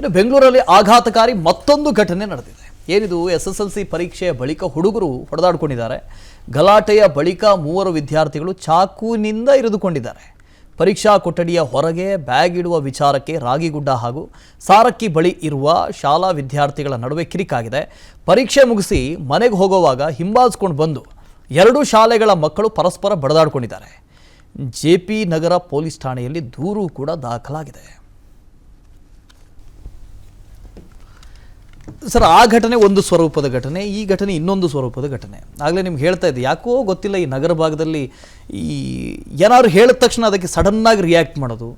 ಇನ್ನು ಬೆಂಗಳೂರಲ್ಲಿ ಆಘಾತಕಾರಿ ಮತ್ತೊಂದು ಘಟನೆ ನಡೆದಿದೆ. ಏನಿದು? SSLC ಪರೀಕ್ಷೆಯ ಬಳಿಕ ಹುಡುಗರು ಹೊಡೆದಾಡಿಕೊಂಡಿದ್ದಾರೆ. ಗಲಾಟೆಯ ಬಳಿಕ ಮೂವರು ವಿದ್ಯಾರ್ಥಿಗಳು ಚಾಕುವಿನಿಂದ ಇರಿದುಕೊಂಡಿದ್ದಾರೆ. ಪರೀಕ್ಷಾ ಕೊಠಡಿಯ ಹೊರಗೆ ಬ್ಯಾಗ್ ಇಡುವ ವಿಚಾರಕ್ಕೆ ರಾಗಿಗುಡ್ಡ ಹಾಗೂ ಸಾರಕ್ಕಿ ಬಳಿ ಇರುವ ಶಾಲಾ ವಿದ್ಯಾರ್ಥಿಗಳ ನಡುವೆ ಕಿರಿಕಾಗಿದೆ. ಪರೀಕ್ಷೆ ಮುಗಿಸಿ ಮನೆಗೆ ಹೋಗುವಾಗ ಹಿಂಬಾಲಿಸಿಕೊಂಡು ಬಂದು ಎರಡೂ ಶಾಲೆಗಳ ಮಕ್ಕಳು ಪರಸ್ಪರ ಬಡದಾಡಿಕೊಂಡಿದ್ದಾರೆ. JP ನಗರ ಪೊಲೀಸ್ ಠಾಣೆಯಲ್ಲಿ ದೂರು ಕೂಡ ದಾಖಲಾಗಿದೆ. ಸರ್, ಆ ಘಟನೆ ಒಂದು ಸ್ವರೂಪದ ಘಟನೆ, ಈ ಘಟನೆ ಇನ್ನೊಂದು ಸ್ವರೂಪದ ಘಟನೆ. ಆಗಲೇ ನಿಮ್ಗೆ ಹೇಳ್ತಾ ಇದ್ದೆ, ಯಾಕೋ ಗೊತ್ತಿಲ್ಲ ಈ ನಗರ ಭಾಗದಲ್ಲಿ ಏನಾದ್ರು ಹೇಳಿದ ತಕ್ಷಣ ಅದಕ್ಕೆ ಸಡನ್ನಾಗಿ ರಿಯಾಕ್ಟ್ ಮಾಡೋದು,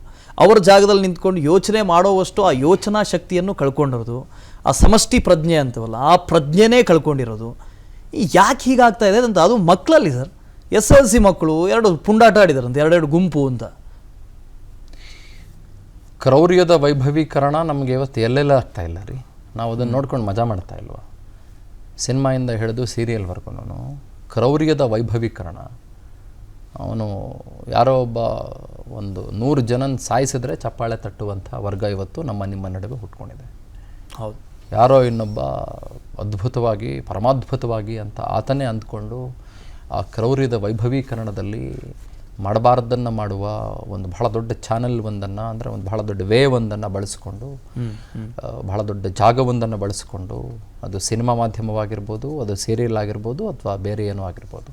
ಅವರ ಜಾಗದಲ್ಲಿ ನಿಂತ್ಕೊಂಡು ಯೋಚನೆ ಮಾಡೋವಷ್ಟು ಆ ಯೋಚನಾ ಶಕ್ತಿಯನ್ನು ಕಳ್ಕೊಂಡಿರೋದು, ಆ ಸಮಷ್ಟಿ ಪ್ರಜ್ಞೆ ಅಂತವಲ್ಲ ಆ ಪ್ರಜ್ಞೆನೇ ಕಳ್ಕೊಂಡಿರೋದು. ಯಾಕೆ ಹೀಗಾಗ್ತಾ ಇದೆ ಅಂತ, ಅದು ಮಕ್ಕಳಲ್ಲಿ ಸರ್. SSLC ಮಕ್ಕಳು ಎರಡು ಪುಂಡಾಟ ಆಡಿದಾರಂತೆ, ಎರಡೆರಡು ಗುಂಪು ಅಂತ. ಕ್ರೌರ್ಯದ ವೈಭವೀಕರಣ ನಮಗೆ ಇವತ್ತು ಎಲ್ಲೆಲ್ಲ ಆಗ್ತಾ ಇಲ್ಲ ರೀ. ನಾವು ಅದನ್ನು ನೋಡ್ಕೊಂಡು ಮಜಾ ಮಾಡ್ತಾ ಇಲ್ವ? ಸಿನಿಮಾಯಿಂದ ಹಿಡಿದು ಸೀರಿಯಲ್ವರೆಗೂ ಕ್ರೌರ್ಯದ ವೈಭವೀಕರಣ. ಅವನು ಯಾರೋ ಒಬ್ಬ ಒಂದು 100 ಜನನ ಸಾಯಿಸಿದ್ರೆ ಚಪ್ಪಾಳೆ ತಟ್ಟುವಂಥ ವರ್ಗ ಇವತ್ತು ನಿಮ್ಮ ನಡುವೆ ಹುಟ್ಕೊಂಡಿದೆ. ಹೌದು, ಯಾರೋ ಇನ್ನೊಬ್ಬ ಅದ್ಭುತವಾಗಿ ಪರಮಾದ್ಭುತವಾಗಿ ಅಂತ ಆತನೇ ಅಂದ್ಕೊಂಡು ಆ ಕ್ರೌರ್ಯದ ವೈಭವೀಕರಣದಲ್ಲಿ ಮಾಡಬಾರ್ದನ್ನು ಮಾಡುವ ಒಂದು ಬಹಳ ದೊಡ್ಡ ಚಾನಲ್ ಒಂದನ್ನು, ಅಂದರೆ ಒಂದು ಬಹಳ ದೊಡ್ಡ ಒಂದನ್ನು ಬಳಸಿಕೊಂಡು, ಬಹಳ ದೊಡ್ಡ ಜಾಗವೊಂದನ್ನು ಬಳಸಿಕೊಂಡು, ಅದು ಸಿನಿಮಾ ಮಾಧ್ಯಮವಾಗಿರ್ಬೋದು, ಅದು ಸೀರಿಯಲ್ ಆಗಿರ್ಬೋದು, ಅಥವಾ ಬೇರೆ ಏನೋ ಆಗಿರ್ಬೋದು,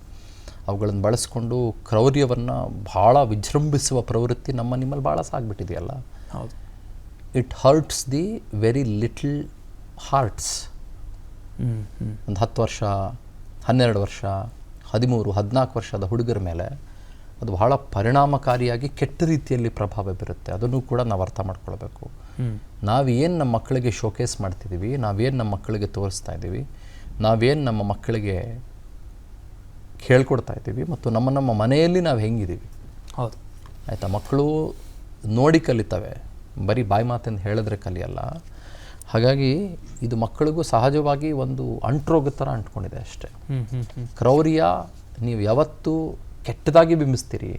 ಅವುಗಳನ್ನು ಬಳಸ್ಕೊಂಡು ಕ್ರೌರ್ಯವನ್ನು ಭಾಳ ವಿಜೃಂಭಿಸುವ ಪ್ರವೃತ್ತಿ ನಿಮ್ಮಲ್ಲಿ ಭಾಳ ಸಾಗ್ಬಿಟ್ಟಿದೆಯಲ್ಲ. ಹೌದು, it hurts the very little hearts. ಒಂದು 10 ವರ್ಷ, 12 ವರ್ಷ, 13, 14 ವರ್ಷದ ಹುಡುಗರ ಮೇಲೆ ಅದು ಬಹಳ ಪರಿಣಾಮಕಾರಿಯಾಗಿ ಕೆಟ್ಟ ರೀತಿಯಲ್ಲಿ ಪ್ರಭಾವ ಬೀರುತ್ತೆ. ಅದನ್ನು ಕೂಡ ನಾವು ಅರ್ಥ ಮಾಡ್ಕೊಳ್ಬೇಕು. ನಾವೇನು ನಮ್ಮ ಮಕ್ಕಳಿಗೆ ಶೋಕೇಸ್ ಮಾಡ್ತಿದ್ದೀವಿ, ನಾವೇನು ನಮ್ಮ ಮಕ್ಕಳಿಗೆ ತೋರಿಸ್ತಾ ಇದ್ದೀವಿ, ನಾವೇನು ನಮ್ಮ ಮಕ್ಕಳಿಗೆ ಹೇಳ್ಕೊಡ್ತಾ ಇದ್ದೀವಿ, ಮತ್ತು ನಮ್ಮ ಮನೆಯಲ್ಲಿ ನಾವು ಹೆಂಗಿದ್ದೀವಿ. ಹೌದು, ಆಯಿತಾ? ಮಕ್ಕಳು ನೋಡಿ ಕಲಿತವೆ, ಬರೀ ಬಾಯಿ ಮಾತಿಂದ ಹೇಳಿದ್ರೆ ಕಲಿಯಲ್ಲ. ಹಾಗಾಗಿ ಇದು ಮಕ್ಕಳಿಗೂ ಸಹಜವಾಗಿ ಒಂದು ಅಂಟ್ರೋಗ ಥರ ಅಂಟ್ಕೊಂಡಿದೆ ಅಷ್ಟೇ. ಕ್ರೌರ್ಯ ನೀವು ಯಾವತ್ತೂ ಕೆಟ್ಟದಾಗಿ ಬಿಂಬಿಸ್ತೀರಿ,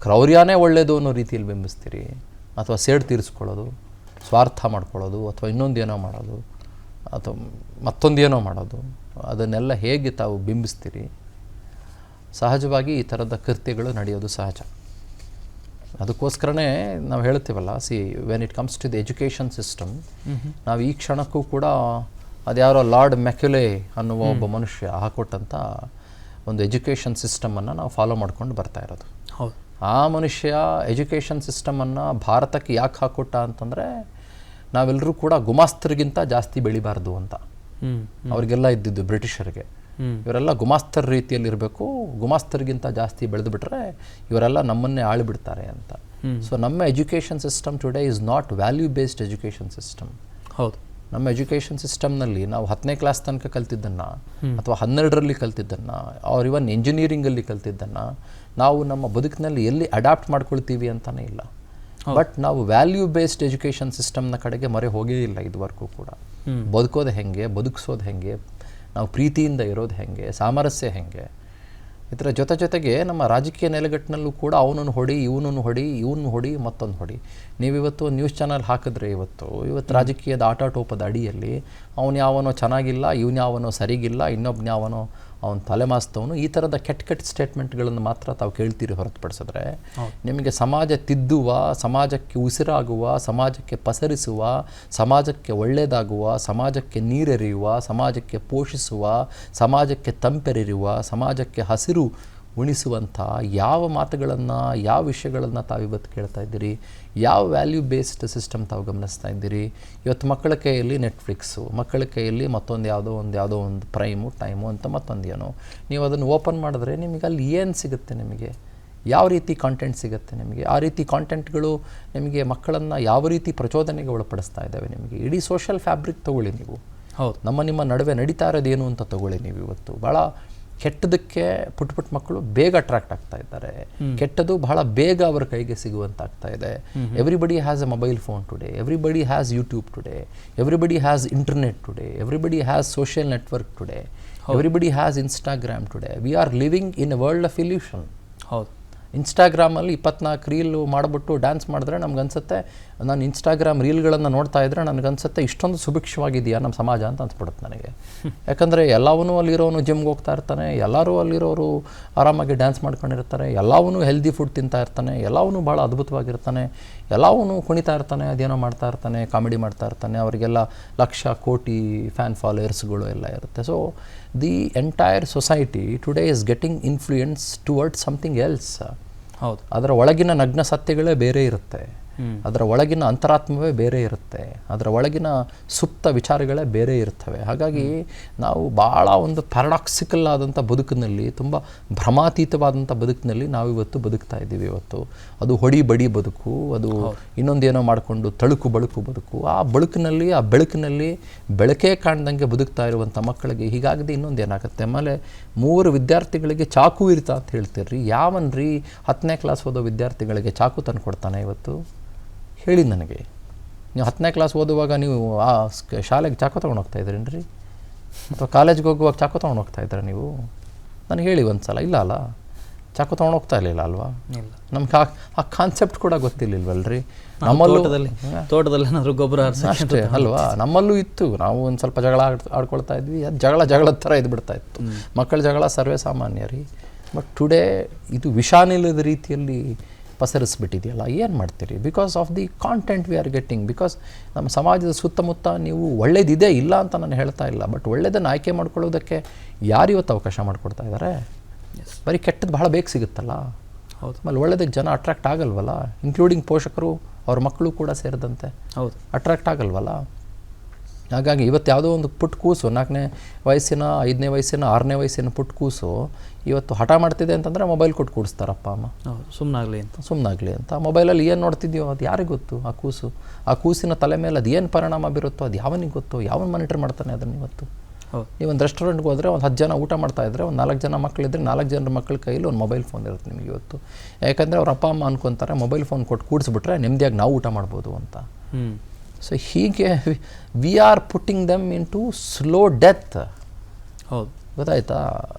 ಕ್ರೌರ್ಯನೇ ಒಳ್ಳೆಯದು ಅನ್ನೋ ರೀತಿಯಲ್ಲಿ ಬಿಂಬಿಸ್ತೀರಿ, ಅಥವಾ ಸೇಡು ತೀರಿಸ್ಕೊಳ್ಳೋದು, ಸ್ವಾರ್ಥ ಮಾಡ್ಕೊಳ್ಳೋದು, ಅಥವಾ ಇನ್ನೊಂದೇನೋ ಮಾಡೋದು, ಅಥವಾ ಮತ್ತೊಂದೇನೋ ಮಾಡೋದು, ಅದನ್ನೆಲ್ಲ ಹೇಗೆ ತಾವು ಬಿಂಬಿಸ್ತೀರಿ, ಸಹಜವಾಗಿ ಈ ಥರದ ಕೃತ್ಯಗಳು ನಡೆಯೋದು ಸಹಜ. ಅದಕ್ಕೋಸ್ಕರನೇ ನಾವು ಹೇಳ್ತೀವಲ್ಲ, when it comes to the education system, ನಾವು ಈ ಕ್ಷಣಕ್ಕೂ ಕೂಡ ಅದ್ಯಾರೋ ಲಾರ್ಡ್ ಮೆಕ್ಯುಲೆ ಅನ್ನುವ ಒಬ್ಬ ಮನುಷ್ಯ ಹಾಕೊಟ್ಟಂಥ ಒಂದು ಎಜುಕೇಷನ್ ಸಿಸ್ಟಮನ್ನು ನಾವು ಫಾಲೋ ಮಾಡ್ಕೊಂಡು ಬರ್ತಾ ಇರೋದು. ಹೌದು, ಆ ಮನುಷ್ಯ ಎಜುಕೇಷನ್ ಸಿಸ್ಟಮನ್ನು ಭಾರತಕ್ಕೆ ಯಾಕೆ ಹಾಕೊಟ್ಟ ಅಂತಂದರೆ, ನಾವೆಲ್ಲರೂ ಕೂಡ ಗುಮಾಸ್ತರಿಗಿಂತ ಜಾಸ್ತಿ ಬೆಳಿಬಾರ್ದು ಅಂತ. ಅವ್ರಿಗೆಲ್ಲ ಇದ್ದಿದ್ದು ಬ್ರಿಟಿಷರಿಗೆ, ಇವರೆಲ್ಲ ಗುಮಾಸ್ತರ್ ರೀತಿಯಲ್ಲಿ ಇರಬೇಕು, ಗುಮಾಸ್ತರಿಗಿಂತ ಜಾಸ್ತಿ ಬೆಳೆದು ಬಿಟ್ರೆ ಇವರೆಲ್ಲ ನಮ್ಮನ್ನೇ ಆಳಿಬಿಡ್ತಾರೆ ಅಂತ. ಸೊ ನಮ್ಮ education system today is not value based education system. ಹೌದು, ನಮ್ಮ ಎಜುಕೇಷನ್ ಸಿಸ್ಟಮ್ನಲ್ಲಿ ನಾವು 10ನೇ ಕ್ಲಾಸ್ ತನಕ ಕಲ್ತಿದ್ದನ್ನು, ಅಥವಾ 12ರಲ್ಲಿ ಕಲ್ತಿದ್ದನ್ನು, ಅವ್ರು ಇವನ್ ಇಂಜಿನಿಯರಿಂಗಲ್ಲಿ ಕಲ್ತಿದ್ದನ್ನು ನಾವು ನಮ್ಮ ಬದುಕಿನಲ್ಲಿ ಎಲ್ಲಿ ಅಡಾಪ್ಟ್ ಮಾಡ್ಕೊಳ್ತೀವಿ ಅಂತಲೇ ಇಲ್ಲ. ಬಟ್ ನಾವು ವ್ಯಾಲ್ಯೂ ಬೇಸ್ಡ್ ಎಜುಕೇಷನ್ ಸಿಸ್ಟಮ್ನ ಕಡೆಗೆ ಮೊರೆ ಹೋಗೇ ಇಲ್ಲ ಇದುವರೆಗೂ ಕೂಡ. ಬದುಕೋದು ಹೆಂಗೆ, ಬದುಕಿಸೋದು ಹೆಂಗೆ, ನಾವು ಪ್ರೀತಿಯಿಂದ ಇರೋದು ಹೆಂಗೆ, ಸಾಮರಸ್ಯ ಹೆಂಗೆ, ಇದರ ಜೊತೆಗೆ ನಮ್ಮ ರಾಜಕೀಯ ನೆಲೆಗಟ್ಟಿನಲ್ಲೂ ಕೂಡ ಅವನನ್ನು ಹೊಡಿ, ಇವನು ಹೊಡಿ, ಮತ್ತೊಂದು ಹೊಡಿ. ನೀವಿವತ್ತು ನ್ಯೂಸ್ ಚಾನಲ್ ಹಾಕಿದ್ರೆ ಇವತ್ತು ರಾಜಕೀಯದ ಆಟಾಟೋಪದ ಅಡಿಯಲ್ಲಿ ಅವನು ಯಾವನೋ ಚೆನ್ನಾಗಿಲ್ಲ, ಇವನು ಯಾವನೋ ಸರಿಗಿಲ್ಲ, ಇನ್ನೊಬ್ಬನ ಯಾವನೋ ಅವನು ತಲೆಮಾಸ್ತವನು, ಈ ಥರದ ಕೆಟ್ಟ ಸ್ಟೇಟ್ಮೆಂಟ್ಗಳನ್ನು ಮಾತ್ರ ತಾವು ಕೇಳ್ತೀರಿ. ಹೊರತುಪಡಿಸಿದ್ರೆ ನಿಮಗೆ ಸಮಾಜ ತಿದ್ದುವ, ಸಮಾಜಕ್ಕೆ ಉಸಿರಾಗುವ, ಸಮಾಜಕ್ಕೆ ಪಸರಿಸುವ, ಸಮಾಜಕ್ಕೆ ಒಳ್ಳೆಯದಾಗುವ, ಸಮಾಜಕ್ಕೆ ನೀರೆರೆಯುವ, ಸಮಾಜಕ್ಕೆ ಪೋಷಿಸುವ, ಸಮಾಜಕ್ಕೆ ತಂಪೆರೆಯುವ, ಸಮಾಜಕ್ಕೆ ಹಸಿರು ಉಣಿಸುವಂಥ ಯಾವ ಮಾತುಗಳನ್ನು, ಯಾವ ವಿಷಯಗಳನ್ನು ತಾವಿವತ್ತು ಕೇಳ್ತಾ ಇದ್ದೀರಿ? ಯಾವ ವ್ಯಾಲ್ಯೂ ಬೇಸ್ಡ್ ಸಿಸ್ಟಮ್ ತಾವು ಗಮನಿಸ್ತಾ ಇದ್ದೀರಿ? ಇವತ್ತು ಮಕ್ಕಳ ಕೈಯಲ್ಲಿ ನೆಟ್ಫ್ಲಿಕ್ಸು, ಮಕ್ಕಳ ಕೈಯಲ್ಲಿ ಮತ್ತೊಂದು ಯಾವುದೋ ಒಂದು ಪ್ರೈಮು, ಟೈಮು ಅಂತ ಮತ್ತೊಂದು ಏನೋ. ನೀವು ಅದನ್ನು ಓಪನ್ ಮಾಡಿದ್ರೆ ನಿಮಗೆ ಅಲ್ಲಿ ಏನು ಸಿಗುತ್ತೆ, ನಿಮಗೆ ಯಾವ ರೀತಿ ಕಾಂಟೆಂಟ್ ಸಿಗುತ್ತೆ ನಿಮಗೆ? ಆ ರೀತಿ ಕಾಂಟೆಂಟ್ಗಳು ನಿಮಗೆ ಮಕ್ಕಳನ್ನು ಯಾವ ರೀತಿ ಪ್ರಚೋದನೆಗೆ ಒಳಪಡಿಸ್ತಾ ಇದ್ದಾವೆ? ನಿಮಗೆ ಇಡೀ ಸೋಷಲ್ ಫ್ಯಾಬ್ರಿಕ್ ತೊಗೊಳ್ಳಿ ನೀವು. ಹೌದು, ನಿಮ್ಮ ನಡುವೆ ನಡೀತಾ ಇರೋದೇನು ಅಂತ ತೊಗೊಳ್ಳಿ ನೀವು. ಇವತ್ತು ಭಾಳ ಕೆಟ್ಟದಕ್ಕೆ ಪುಟ್ಟ ಮಕ್ಕಳು ಬೇಗ ಅಟ್ರಾಕ್ಟ್ ಆಗ್ತಾ ಇದ್ದಾರೆ. ಕೆಟ್ಟದು ಬಹಳ ಬೇಗ ಅವರ ಕೈಗೆ ಸಿಗುವಂತಾಗ್ತಾ ಇದೆ. Everybody has a mobile phone today, everybody has YouTube today, everybody has internet today, everybody has social network today, everybody has Instagram today. We are living in a world of illusion. ಹೌದು, ಇನ್ಸ್ಟಾಗ್ರಾಮಲ್ಲಿ 24 reel ಮಾಡಿಬಿಟ್ಟು dance ಮಾಡಿದ್ರೆ ನಮ್ಗೆ ಅನಿಸುತ್ತೆ ನಾನು Instagram ರೀಲ್ಗಳನ್ನು ನೋಡ್ತಾ ಇದ್ದರೆ ನನಗನ್ಸುತ್ತೆ ಇಷ್ಟೊಂದು ಸುಭಿಕ್ಷವಾಗಿದೆಯಾ ನಮ್ಮ ಸಮಾಜ ಅಂತ ಅನ್ಸ್ಬಿಡುತ್ತೆ ನನಗೆ. ಯಾಕಂದರೆ ಎಲ್ಲವನ್ನೂ ಅಲ್ಲಿರೋನು ಜಿಮ್ಗೆ ಹೋಗ್ತಾ ಇರ್ತಾನೆ, ಎಲ್ಲರೂ ಅಲ್ಲಿರೋರು ಆರಾಮಾಗಿ ಡ್ಯಾನ್ಸ್ ಮಾಡ್ಕೊಂಡಿರ್ತಾರೆ, ಎಲ್ಲವನ್ನೂ ಹೆಲ್ದಿ ಫುಡ್ ತಿಂತಾ ಇರ್ತಾನೆ, ಎಲ್ಲವನ್ನೂ ಭಾಳ ಅದ್ಭುತವಾಗಿರ್ತಾನೆ, ಎಲ್ಲವನ್ನೂ ಕುಣಿತಾ ಇರ್ತಾನೆ, ಅದೇನೋ ಮಾಡ್ತಾ ಇರ್ತಾನೆ, ಕಾಮಿಡಿ ಮಾಡ್ತಾ ಇರ್ತಾನೆ, ಅವರಿಗೆಲ್ಲ ಲಕ್ಷ ಕೋಟಿ ಫ್ಯಾನ್ ಫಾಲೋಯರ್ಸ್ಗಳು ಎಲ್ಲ ಇರುತ್ತೆ. So the entire society today is getting influence towards something else. ಹೌದು, ಅದರ ಒಳಗಿನ ನಗ್ನ ಸತ್ಯಗಳೇ ಬೇರೆ ಇರುತ್ತೆ, ಅದರ ಒಳಗಿನ ಅಂತರಾತ್ಮವೇ ಬೇರೆ ಇರುತ್ತೆ, ಅದರ ಒಳಗಿನ ಸುಪ್ತ ವಿಚಾರಗಳೇ ಬೇರೆ ಇರ್ತವೆ. ಹಾಗಾಗಿ ನಾವು ಭಾಳ ಒಂದು ಪ್ಯಾರಡಾಕ್ಸಿಕಲ್ ಆದಂಥ ಬದುಕಿನಲ್ಲಿ, ತುಂಬ ಭ್ರಮಾತೀತವಾದಂಥ ಬದುಕಿನಲ್ಲಿ ನಾವಿವತ್ತು ಬದುಕ್ತಾ ಇದ್ದೀವಿ. ಇವತ್ತು ಅದು ಹೊಡಿ ಬಡಿ ಬದುಕು, ಅದು ಇನ್ನೊಂದೇನೋ ಮಾಡಿಕೊಂಡು ತಳುಕು ಬಳುಕು ಬದುಕು. ಆ ಬಳುಕಿನಲ್ಲಿ, ಆ ಬೆಳಕಿನಲ್ಲಿ ಬೆಳಕೇ ಕಾಣ್ದಂಗೆ ಬದುಕ್ತಾ ಇರುವಂಥ ಮಕ್ಕಳಿಗೆ ಹೀಗಾಗದೆ ಇನ್ನೊಂದೇನಾಗುತ್ತೆ. ಆಮೇಲೆ 3 ವಿದ್ಯಾರ್ಥಿಗಳಿಗೆ ಚಾಕು ಇರ್ತಾ ಅಂತ ಹೇಳ್ತೀರ್ರಿ, ಯಾವನ್ರಿ 10ನೇ ಕ್ಲಾಸ್ ಓದೋ ವಿದ್ಯಾರ್ಥಿಗಳಿಗೆ ಚಾಕು ತಂದು ಕೊಡ್ತಾನೆ ಇವತ್ತು? ಹೇಳಿ ನನಗೆ. ನೀವು 10ನೇ ಕ್ಲಾಸ್ ಓದುವಾಗ ನೀವು ಆ ಶಾಲೆಗೆ ಚಾಕು ತೊಗೊಂಡು ಹೋಗ್ತಾ ಇದ್ರೇನ್ರಿ? ಅಥವಾ ಕಾಲೇಜ್ಗೆ ಹೋಗುವಾಗ ಚಾಕು ತೊಗೊಂಡು ಹೋಗ್ತಾ ಇದ್ದೀರ ನೀವು? ನನಗೆ ಹೇಳಿ ಒಂದು ಸಲ. ಇಲ್ಲ ಅಲ್ಲ, ಚಾಕು ತೊಗೊಂಡು ಹೋಗ್ತಾ ಇರಲಿಲ್ಲ ಅಲ್ವಾ? ನಮ್ಗೆ ಆ ಕಾನ್ಸೆಪ್ಟ್ ಕೂಡ ಗೊತ್ತಿರಲಿಲ್ವಲ್ರಿ. ನಮ್ಮಲ್ಲೂ ತೋಟದಲ್ಲಿ ಏನಾದರೂ ಗೊಬ್ಬರ ಅಷ್ಟೇ ಅಲ್ವಾ, ನಮ್ಮಲ್ಲೂ ಇತ್ತು. ನಾವು ಒಂದು ಸ್ವಲ್ಪ ಜಗಳ ಆಡ್ಕೊಳ್ತಾ ಇದ್ವಿ, ಅದು ಜಗಳದ ಥರ ಇದ್ಬಿಡ್ತಾ ಇತ್ತು. ಮಕ್ಕಳ ಜಗಳ ಸರ್ವೇ ಸಾಮಾನ್ಯ ರೀ. ಬಟ್ ಟುಡೇ ಇದು ವಿಷಾನಿಲ್ಲದ ರೀತಿಯಲ್ಲಿ ಪಸರಿಸ್ಬಿಟ್ಟಿದೆಯಲ್ಲ, ಏನು ಮಾಡ್ತೀರಿ? Because of the content we are getting. Because ನಮ್ಮ ಸಮಾಜದ ಸುತ್ತಮುತ್ತ ನೀವು ಒಳ್ಳೇದಿದೆ ಇಲ್ಲ ಅಂತ ನಾನು ಹೇಳ್ತಾ ಇಲ್ಲ, ಬಟ್ ಒಳ್ಳೆಯದನ್ನು ಆಯ್ಕೆ ಮಾಡ್ಕೊಳ್ಳೋದಕ್ಕೆ ಯಾರು ಇವತ್ತು ಅವಕಾಶ ಮಾಡಿಕೊಡ್ತಾ ಇದ್ದಾರೆ? ಬರೀ ಕೆಟ್ಟದ್ದು ಬಹಳ ಬೇಗ ಸಿಗುತ್ತಲ್ಲ. ಹೌದು, ಆಮೇಲೆ ಒಳ್ಳೆದಕ್ಕೆ ಜನ ಅಟ್ರಾಕ್ಟ್ ಆಗಲ್ವಲ್ಲ, ಇನ್ಕ್ಲೂಡಿಂಗ್ ಪೋಷಕರು, ಅವ್ರ ಮಕ್ಕಳು ಕೂಡ ಸೇರಿದಂತೆ. ಹೌದು, ಅಟ್ರಾಕ್ಟ್ ಆಗಲ್ವಲ್ಲ. ಹಾಗಾಗಿ ಇವತ್ತು ಯಾವುದೋ ಒಂದು ಪುಟ್ಟ ಕೂಸು, 4ನೇ ವಯಸ್ಸಿನ, 5ನೇ ವಯಸ್ಸಿನ, 6ನೇ ವಯಸ್ಸಿನ ಪುಟ್ಟ ಕೂಸು ಇವತ್ತು ಹಠ ಮಾಡ್ತಿದೆ ಅಂತಂದರೆ ಮೊಬೈಲ್ ಕೊಟ್ಟು ಕೂಡಿಸ್ತಾರಪ್ಪ ಅಮ್ಮ. ಸುಮ್ಮನಾಗಲಿ ಅಂತ. ಮೊಬೈಲಲ್ಲಿ ಏನು ನೋಡ್ತಿದ್ಯೋ ಅದು ಯಾರಿಗೆ ಗೊತ್ತು? ಆ ಕೂಸಿನ ತಲೆ ಮೇಲೆ ಅದು ಏನು ಪರಿಣಾಮ ಬೀರುತ್ತೋ ಅದು ಯಾವನಿಗೆ ಗೊತ್ತು? ಯಾವನು ಮಾನಿಟರ್ ಮಾಡ್ತಾನೆ ಅದನ್ನು ಇವತ್ತು? ನೀವೊಂದು ರೆಸ್ಟೋರೆಂಟ್ಗೆ ಹೋದರೆ ಒಂದು 10 ಜನ ಊಟ ಮಾಡ್ತಾಯಿದ್ರೆ, ಒಂದು 4 ಜನ ಮಕ್ಕಳಿದ್ರೆ 4 ಜನರ ಮಕ್ಕಳ ಕೈಯಲ್ಲಿ ಒಂದು ಮೊಬೈಲ್ ಫೋನ್ ಇರುತ್ತೆ ನಿಮಗೆ ಇವತ್ತು. ಯಾಕಂದರೆ ಅವ್ರ ಅಪ್ಪ ಅಮ್ಮ ಅನ್ಕೊತಾರೆ ಮೊಬೈಲ್ ಫೋನ್ ಕೊಟ್ಟು ಕೂಡಿಸ್ಬಿಟ್ರೆ ನೆಮ್ಮದಿಯಾಗಿ ನಾವು ಊಟ ಮಾಡ್ಬೋದು ಅಂತ. ಸೊ ಹೀಗೆ we are putting them into slow death. ಹೌದು, ಗೊತ್ತಾಯ್ತಾ?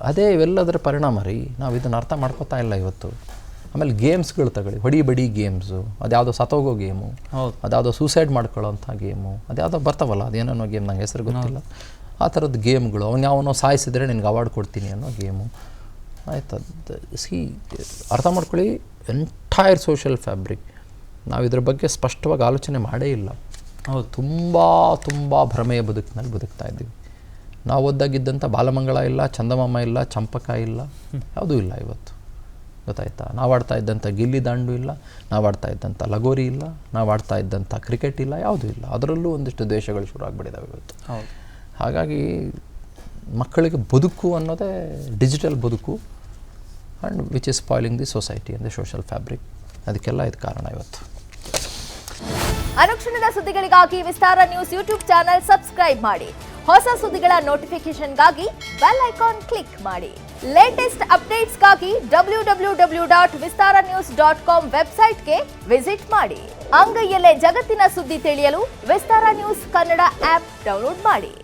ಅದೇ ಇವೆಲ್ಲದರ ಪರಿಣಾಮ ರೀ. ನಾವು ಇದನ್ನು ಅರ್ಥ ಮಾಡ್ಕೋತಾ ಇಲ್ಲ ಇವತ್ತು. ಆಮೇಲೆ ಗೇಮ್ಸ್ಗಳು ತಗೊಳ್ಳಿ, ಹೊಡಿ ಬಡಿ ಗೇಮ್ಸು, ಅದ್ಯಾವುದೋ ಸತ್ತೋಗೋ ಗೇಮು, ಅದ್ಯಾವುದೋ ಸೂಸೈಡ್ ಮಾಡ್ಕೊಳ್ಳೋಂಥ ಗೇಮು, ಅದ್ಯಾವುದೋ ಬರ್ತಾವಲ್ಲ, ಅದೇನೋ ಗೇಮ್ ನಂಗೆ ಹೆಸರು ಗೊತ್ತಿಲ್ಲ, ಆ ಥರದ್ದು ಗೇಮ್ಗಳು. ಯಾವನೋ ಸಾಯಿಸಿದ್ರೆ ನಿನಗೆ ಅವಾರ್ಡ್ ಕೊಡ್ತೀನಿ ಅನ್ನೋ ಗೇಮು. ಆಯ್ತು, ಅರ್ಥ ಮಾಡ್ಕೊಳ್ಳಿ. ಎಂಟೈರ್ ಸೋಷಿಯಲ್ ಫ್ಯಾಬ್ರಿಕ್ ನಾವು ಇದ್ರ ಬಗ್ಗೆ ಸ್ಪಷ್ಟವಾಗಿ ಆಲೋಚನೆ ಮಾಡೇ ಇಲ್ಲ. ಹೌದು, ತುಂಬ ಭ್ರಮೆಯ ಬದುಕಿನಲ್ಲಿ ಬದುಕ್ತಾ ಇದ್ದೀವಿ. ನಾವು ಓದ್ದಾಗಿದ್ದಂಥ ಬಾಲಮಂಗಳ ಇಲ್ಲ, ಚಂದಮಾಮ ಇಲ್ಲ, ಚಂಪಕ ಇಲ್ಲ, ಯಾವುದೂ ಇಲ್ಲ ಇವತ್ತು. ಗೊತ್ತಾಯ್ತಾ? ನಾವು ಆಡ್ತಾ ಇದ್ದಂಥ ಗಿಲ್ಲಿ ದಾಂಡು ಇಲ್ಲ, ನಾವು ಆಡ್ತಾ ಇದ್ದಂಥ ಲಗೋರಿ ಇಲ್ಲ, ನಾವು ಆಡ್ತಾ ಇದ್ದಂಥ ಕ್ರಿಕೆಟ್ ಇಲ್ಲ, ಯಾವುದೂ ಇಲ್ಲ. ಅದರಲ್ಲೂ ಒಂದಿಷ್ಟು ದ್ವೇಷಗಳು ಶುರು ಆಗಿಬಿಟ್ಟಿದ್ದಾವೆ ಇವತ್ತು. ಹಾಗಾಗಿ ಮಕ್ಕಳಿಗೆ ಬದುಕು ಅನ್ನೋದೇ ಡಿಜಿಟಲ್ ಬದುಕು, and which is spoiling the society and the social fabric. ಅದಕ್ಕೆಲ್ಲ ಇದು ಕಾರಣ ಇವತ್ತು. ಅನುಕ್ಷಣದ ಸುದ್ದಿಗಳಿಗಾಗಿ ವಿಸ್ತಾರ ನ್ಯೂಸ್ ಯೂಟ್ಯೂಬ್ ಚಾನೆಲ್ ಸಬ್ಸ್ಕ್ರೈಬ್ ಮಾಡಿ. ಹೊಸ ಸುದ್ದಿಗಳ ನೋಟಿಫಿಕೇಶನ್ಗಾಗಿ ಬೆಲ್ ಐಕಾನ್ ಕ್ಲಿಕ್ ಮಾಡಿ. ಲೇಟೆಸ್ಟ್ ಅಪ್ಡೇಟ್ಸ್ಗಾಗಿ www.vistaranews.com ವೆಬ್ಸೈಟ್ಗೆ ವಿಸಿಟ್ ಮಾಡಿ. ಅಂಗೈಯಲ್ಲೇ ಜಗತ್ತಿನ ಸುದ್ದಿ ತಿಳಿಯಲು ವಿಸ್ತಾರ ನ್ಯೂಸ್ ಕನ್ನಡ ಆಪ್ ಡೌನ್ಲೋಡ್ ಮಾಡಿ.